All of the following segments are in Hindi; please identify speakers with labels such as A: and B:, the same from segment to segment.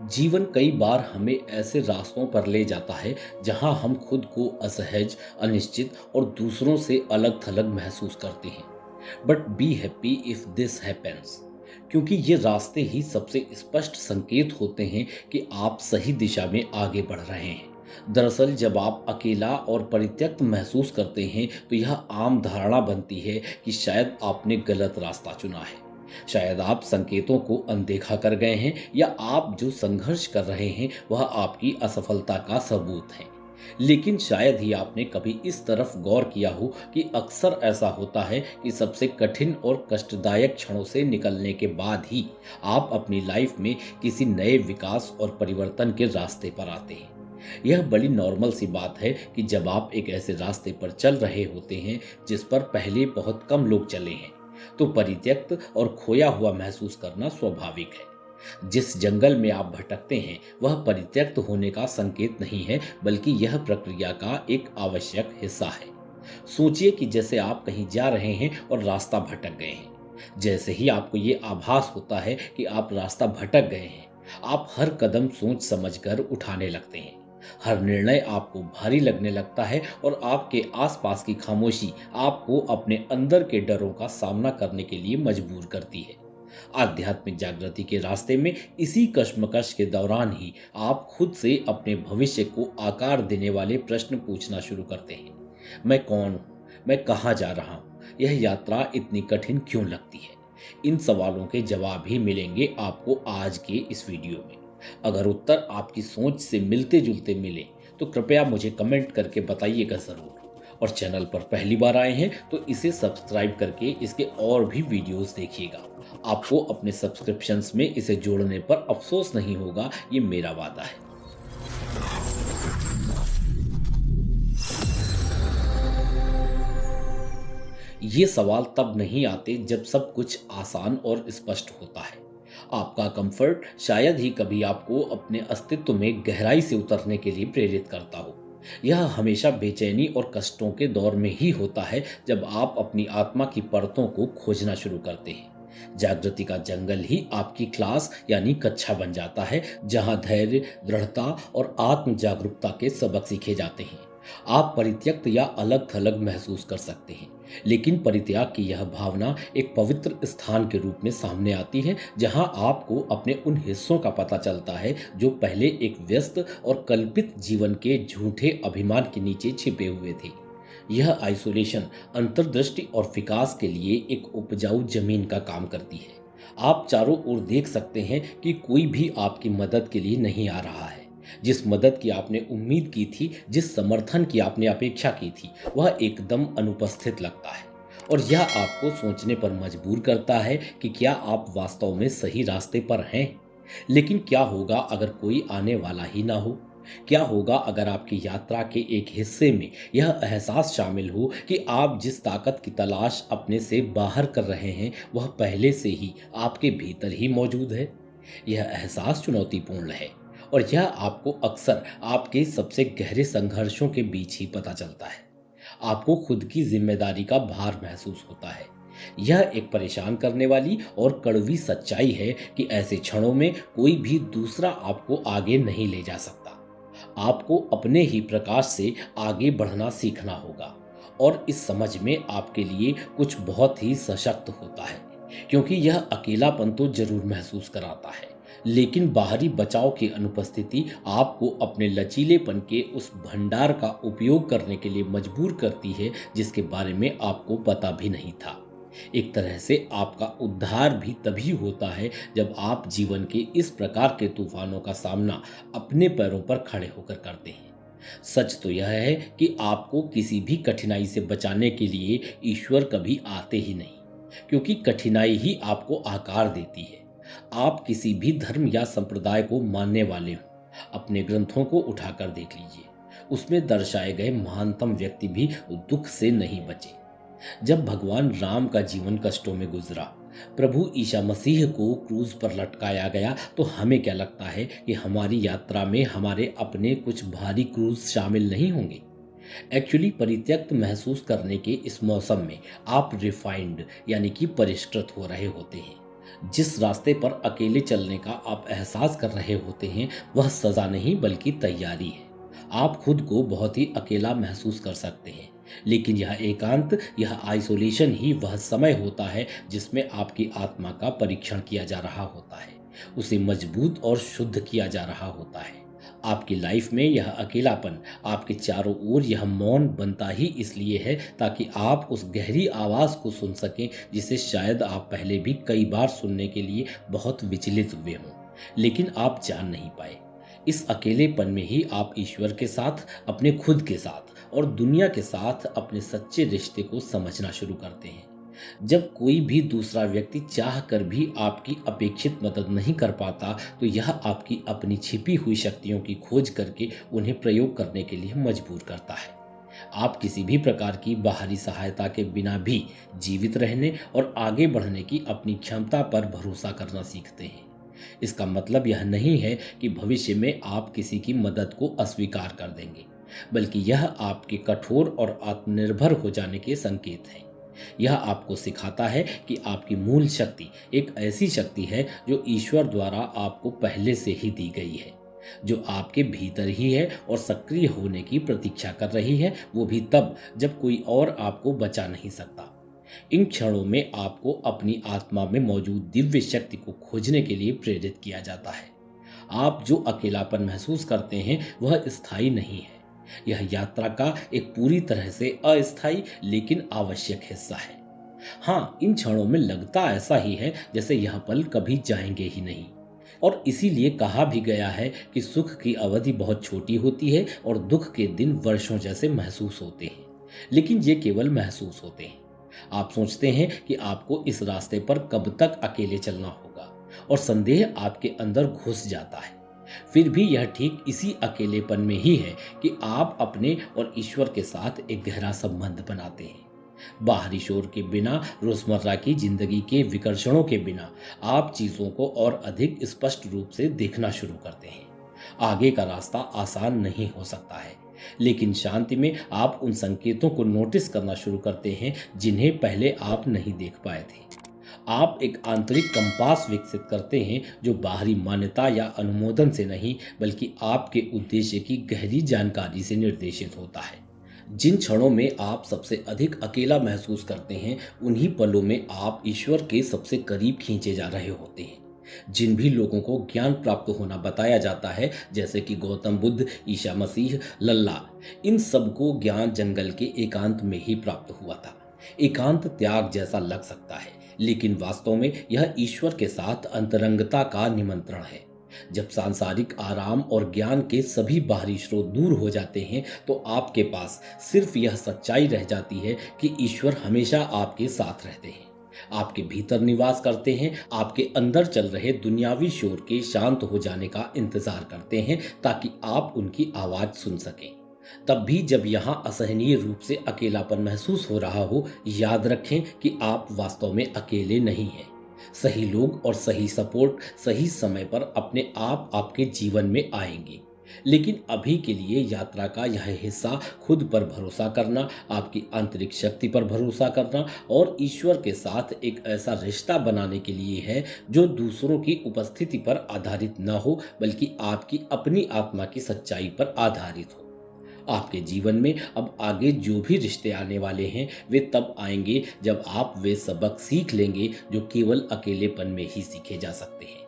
A: जीवन कई बार हमें ऐसे रास्तों पर ले जाता है जहां हम खुद को असहज, अनिश्चित और दूसरों से अलग थलग महसूस करते हैं। But be happy if this happens, क्योंकि ये रास्ते ही सबसे स्पष्ट संकेत होते हैं कि आप सही दिशा में आगे बढ़ रहे हैं। दरअसल जब आप अकेला और परित्यक्त महसूस करते हैं तो यह आम धारणा बनती है कि शायद आपने गलत रास्ता चुना है। शायद आप संकेतों को अनदेखा कर गए हैं, या आप जो संघर्ष कर रहे हैं वह आपकी असफलता का सबूत है। लेकिन शायद ही आपने कभी इस तरफ गौर किया हो कि अक्सर ऐसा होता है कि सबसे कठिन और कष्टदायक क्षणों से निकलने के बाद ही आप अपनी लाइफ में किसी नए विकास और परिवर्तन के रास्ते पर आते हैं। यह बड़ी नॉर्मल सी बात है कि जब आप एक ऐसे रास्ते पर चल रहे होते हैं जिस पर पहले बहुत कम लोग चले हैं, तो परित्यक्त और खोया हुआ महसूस करना स्वाभाविक है। जिस जंगल में आप भटकते हैं वह परित्यक्त होने का संकेत नहीं है, बल्कि यह प्रक्रिया का एक आवश्यक हिस्सा है। सोचिए कि जैसे आप कहीं जा रहे हैं और रास्ता भटक गए हैं। जैसे ही आपको ये आभास होता है कि आप रास्ता भटक गए हैं, आप हर कदम सोच समझकर उठाने लगते हैं। हर निर्णय आपको भारी लगने लगता है और आपके आसपास की खामोशी आपको अपने अंदर के डरों का सामना करने के लिए मजबूर करती है। आध्यात्मिक जागृति के रास्ते में इसी कश्मकश के दौरान ही आप खुद से अपने भविष्य को आकार देने वाले प्रश्न पूछना शुरू करते हैं। मैं कौन हूँ? मैं कहाँ जा रहा हूँ? यह यात्रा इतनी कठिन क्यों लगती है? इन सवालों के जवाब ही मिलेंगे आपको आज के इस वीडियो में। अगर उत्तर आपकी सोच से मिलते जुलते मिले तो कृपया मुझे कमेंट करके बताइएगा ज़रूर। और चैनल पर पहली बार आए हैं तो इसे सब्सक्राइब करके इसके और भी वीडियोस देखिएगा। आपको अपने सब्सक्रिप्शंस में इसे जोड़ने पर अफसोस नहीं होगा, ये मेरा वादा है। ये सवाल तब नहीं आते जब सब कुछ आसान और स्पष्ट होता है। आपका कंफर्ट शायद ही कभी आपको अपने अस्तित्व में गहराई से उतरने के लिए प्रेरित करता हो। यह हमेशा बेचैनी और कष्टों के दौर में ही होता है, जब आप अपनी आत्मा की परतों को खोजना शुरू करते हैं। जागृति का जंगल ही आपकी क्लास यानी कक्षा बन जाता है, जहां धैर्य, दृढ़ता और आत्म जागरूकता के सबक सीखे जाते हैं। आप परित्यक्त या अलग थलग महसूस कर सकते हैं, लेकिन परित्याग की यह भावना एक पवित्र स्थान के रूप में सामने आती है, जहां आपको अपने उन हिस्सों का पता चलता है जो पहले एक व्यस्त और कल्पित जीवन के झूठे अभिमान के नीचे छिपे हुए थे। यह आइसोलेशन अंतर्दृष्टि और विकास के लिए एक उपजाऊ जमीन का काम करती है। आप चारों ओर देख सकते हैं कि कोई भी आपकी मदद के लिए नहीं आ रहा है। जिस मदद की आपने उम्मीद की थी, जिस समर्थन की आपने अपेक्षा की थी, वह एकदम अनुपस्थित लगता है। और यह आपको सोचने पर मजबूर करता है कि क्या आप वास्तव में सही रास्ते पर हैं। लेकिन क्या होगा अगर कोई आने वाला ही ना हो? क्या होगा अगर आपकी यात्रा के एक हिस्से में यह एहसास शामिल हो कि आप जिस ताकत की तलाश अपने से बाहर कर रहे हैं वह पहले से ही आपके भीतर ही मौजूद है? यह एहसास चुनौतीपूर्ण है, और यह आपको अक्सर आपके सबसे गहरे संघर्षों के बीच ही पता चलता है। आपको खुद की जिम्मेदारी का भार महसूस होता है। यह एक परेशान करने वाली और कड़वी सच्चाई है कि ऐसे क्षणों में कोई भी दूसरा आपको आगे नहीं ले जा सकता। आपको अपने ही प्रकाश से आगे बढ़ना सीखना होगा, और इस समझ में आपके लिए कुछ बहुत ही सशक्त होता है, क्योंकि यह अकेलापन तो जरूर महसूस कराता है, लेकिन बाहरी बचाव की अनुपस्थिति आपको अपने लचीलेपन के उस भंडार का उपयोग करने के लिए मजबूर करती है जिसके बारे में आपको पता भी नहीं था। एक तरह से आपका उद्धार भी तभी होता है जब आप जीवन के इस प्रकार के तूफानों का सामना अपने पैरों पर खड़े होकर करते हैं। सच तो यह है कि आपको किसी भी कठिनाई से बचाने के लिए ईश्वर कभी आते ही नहीं, क्योंकि कठिनाई ही आपको आकार देती है। आप किसी भी धर्म या संप्रदाय को मानने वाले हो, अपने ग्रंथों को उठाकर देख लीजिए। उसमें दर्शाए गए महानतम व्यक्ति भी दुख से नहीं बचे। जब भगवान राम का जीवन कष्टों में गुजरा, प्रभु ईसा मसीह को क्रूज पर लटकाया गया, तो हमें क्या लगता है कि हमारी यात्रा में हमारे अपने कुछ भारी क्रूज शामिल नहीं होंगे? एक्चुअली परित्यक्त महसूस करने के इस मौसम में आप रिफाइंड यानी कि परिष्कृत हो रहे होते हैं। जिस रास्ते पर अकेले चलने का आप एहसास कर रहे होते हैं, वह सज़ा नहीं बल्कि तैयारी है। आप खुद को बहुत ही अकेला महसूस कर सकते हैं, लेकिन यह एकांत, यह आइसोलेशन ही वह समय होता है जिसमें आपकी आत्मा का परीक्षण किया जा रहा होता है, उसे मजबूत और शुद्ध किया जा रहा होता है। आपकी लाइफ में यह अकेलापन, आपके चारों ओर यह मौन बनता ही इसलिए है ताकि आप उस गहरी आवाज़ को सुन सकें जिसे शायद आप पहले भी कई बार सुनने के लिए बहुत विचलित हुए हों, लेकिन आप जान नहीं पाए। इस अकेलेपन में ही आप ईश्वर के साथ, अपने खुद के साथ और दुनिया के साथ अपने सच्चे रिश्ते को समझना शुरू करते हैं। जब कोई भी दूसरा व्यक्ति चाह कर भी आपकी अपेक्षित मदद नहीं कर पाता, तो यह आपकी अपनी छिपी हुई शक्तियों की खोज करके उन्हें प्रयोग करने के लिए मजबूर करता है। आप किसी भी प्रकार की बाहरी सहायता के बिना भी जीवित रहने और आगे बढ़ने की अपनी क्षमता पर भरोसा करना सीखते हैं। इसका मतलब यह नहीं है कि भविष्य में आप किसी की मदद को अस्वीकार कर देंगे, बल्कि यह आपके कठोर और आत्मनिर्भर हो जाने के संकेत हैं। यह आपको सिखाता है कि आपकी मूल शक्ति एक ऐसी शक्ति है जो ईश्वर द्वारा आपको पहले से ही दी गई है, जो आपके भीतर ही है और सक्रिय होने की प्रतीक्षा कर रही है, वो भी तब जब कोई और आपको बचा नहीं सकता। इन क्षणों में आपको अपनी आत्मा में मौजूद दिव्य शक्ति को खोजने के लिए प्रेरित किया जाता है। आप जो अकेलापन महसूस करते हैं वह स्थायी नहीं है। यह यात्रा का एक पूरी तरह से अस्थायी लेकिन आवश्यक हिस्सा है। हाँ, इन क्षणों में लगता ऐसा ही है जैसे यह पल कभी जाएंगे ही नहीं, और इसीलिए कहा भी गया है कि सुख की अवधि बहुत छोटी होती है और दुख के दिन वर्षों जैसे महसूस होते हैं, लेकिन ये केवल महसूस होते हैं। आप सोचते हैं कि आपको इस रास्ते पर कब तक अकेले चलना होगा, और संदेह आपके अंदर घुस जाता है। फिर भी यह ठीक इसी अकेलेपन में ही है कि आप अपने और ईश्वर के साथ एक गहरा संबंध बनाते हैं। बाहरी शोर के बिना, रोजमर्रा की जिंदगी के विकर्षणों के बिना आप चीजों को और अधिक स्पष्ट रूप से देखना शुरू करते हैं। आगे का रास्ता आसान नहीं हो सकता है, लेकिन शांति में आप उन संकेतों को नोटिस करना शुरू करते हैं जिन्हें पहले आप नहीं देख पाए थे। आप एक आंतरिक कंपास विकसित करते हैं जो बाहरी मान्यता या अनुमोदन से नहीं, बल्कि आपके उद्देश्य की गहरी जानकारी से निर्देशित होता है। जिन क्षणों में आप सबसे अधिक अकेला महसूस करते हैं, उन्हीं पलों में आप ईश्वर के सबसे करीब खींचे जा रहे होते हैं। जिन भी लोगों को ज्ञान प्राप्त होना बताया जाता है, जैसे कि गौतम बुद्ध, ईसा मसीह, लल्ला, इन सबको ज्ञान जंगल के एकांत में ही प्राप्त हुआ था। एकांत त्याग जैसा लग सकता है, लेकिन वास्तव में यह ईश्वर के साथ अंतरंगता का निमंत्रण है। जब सांसारिक आराम और ज्ञान के सभी बाहरी स्रोत दूर हो जाते हैं, तो आपके पास सिर्फ यह सच्चाई रह जाती है कि ईश्वर हमेशा आपके साथ रहते हैं, आपके भीतर निवास करते हैं, आपके अंदर चल रहे दुनियावी शोर के शांत हो जाने का इंतजार करते हैं ताकि आप उनकी आवाज सुन सकें। तब भी जब यहाँ असहनीय रूप से अकेलापन महसूस हो रहा हो, याद रखें कि आप वास्तव में अकेले नहीं हैं। सही लोग और सही सपोर्ट सही समय पर अपने आप आपके जीवन में आएंगे। लेकिन अभी के लिए यात्रा का यह हिस्सा खुद पर भरोसा करना, आपकी आंतरिक शक्ति पर भरोसा करना और ईश्वर के साथ एक ऐसा रिश्ता बनाने के लिए है जो दूसरों की उपस्थिति पर आधारित न हो, बल्कि आपकी अपनी आत्मा की सच्चाई पर आधारित हो। आपके जीवन में अब आगे जो भी रिश्ते आने वाले हैं, वे तब आएंगे जब आप वे सबक सीख लेंगे जो केवल अकेलेपन में ही सीखे जा सकते हैं।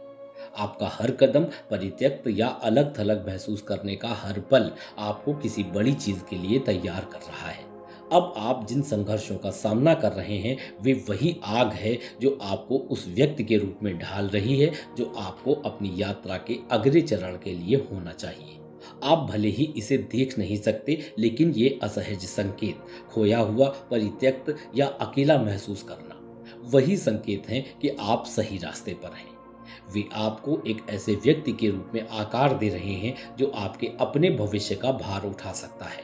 A: आपका हर कदम परित्यक्त या अलग थलग महसूस करने का हर पल आपको किसी बड़ी चीज के लिए तैयार कर रहा है। अब आप जिन संघर्षों का सामना कर रहे हैं, वे वही आग है जो आपको उस व्यक्ति के रूप में ढाल रही है जो आपको अपनी यात्रा के अगले चरण के लिए होना चाहिए। आप भले ही इसे देख नहीं सकते, लेकिन ये असहज संकेत, खोया हुआ, परित्यक्त या अकेला महसूस करना, वही संकेत हैं कि आप सही रास्ते पर हैं। वे आपको एक ऐसे व्यक्ति के रूप में आकार दे रहे हैं जो आपके अपने भविष्य का भार उठा सकता है।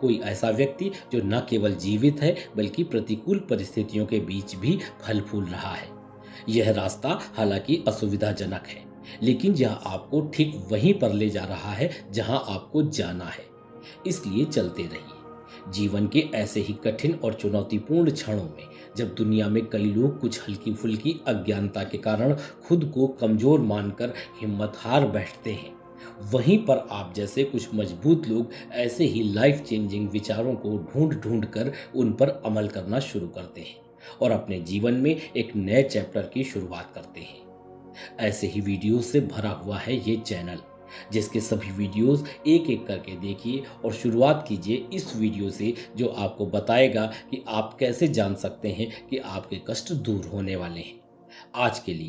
A: कोई ऐसा व्यक्ति जो न केवल जीवित है, बल्कि प्रतिकूल परिस्थितियों के बीच भी फल फूल रहा है। यह रास्ता हालांकि असुविधाजनक है, लेकिन यह आपको ठीक वहीं पर ले जा रहा है जहां आपको जाना है। इसलिए चलते रहिए, जीवन के ऐसे ही कठिन और चुनौतीपूर्ण क्षणों में जब दुनिया में कई लोग कुछ हल्की फुल्की अज्ञानता के कारण खुद को कमजोर मानकर हिम्मत हार बैठते हैं, वहीं पर आप जैसे कुछ मजबूत लोग ऐसे ही लाइफ चेंजिंग विचारों को ढूंढ ढूंढ कर उन पर अमल करना शुरू करते हैं और अपने जीवन में एक नए चैप्टर की शुरुआत करते हैं। ऐसे ही वीडियोस से भरा हुआ है ये चैनल, जिसके सभी वीडियोस एक एक करके देखिए और शुरुआत कीजिए इस वीडियो से जो आपको बताएगा कि आप कैसे जान सकते हैं कि आपके कष्ट दूर होने वाले हैं। आज के लिए